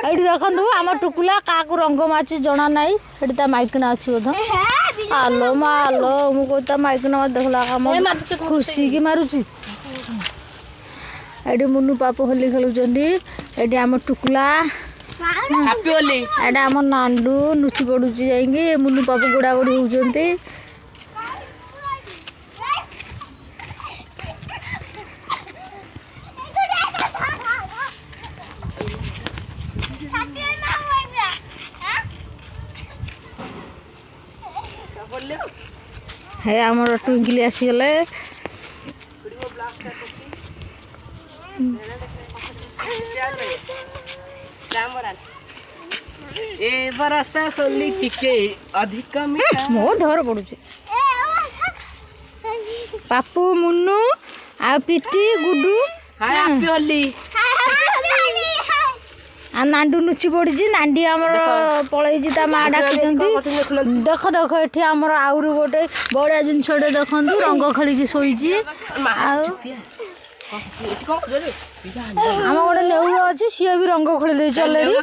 ये देखो आम टुकुला क्या रंग माची जना ना ये माइकिना अच्छी बोध आलो मालो मुझे माइकिना मत देखला खुशी की मारुची ये मुनु पापू होली खेलुंट ये आम टुकुला एटा आम नांडू नुची पड़ुची जाइए मुनु पापू गोड़ा गोड़ी होती है आमर टुंकिली आसीगले ए बरसा होली टिके अधिक मीठा मो धर पड़ुचे पापू मुन्नू आ पीती गुड्डू हाय हैप्पी होली आ नांडू नुची पड़ी नांडी आमर पलैची ता माँ डाकी देख देख ये आमर आउरी गोटे बड़िया जिनस देखु रंग खेलिकी शोची आम गोटे नेउल अच्छी सी भी रंग खेली अलरेडी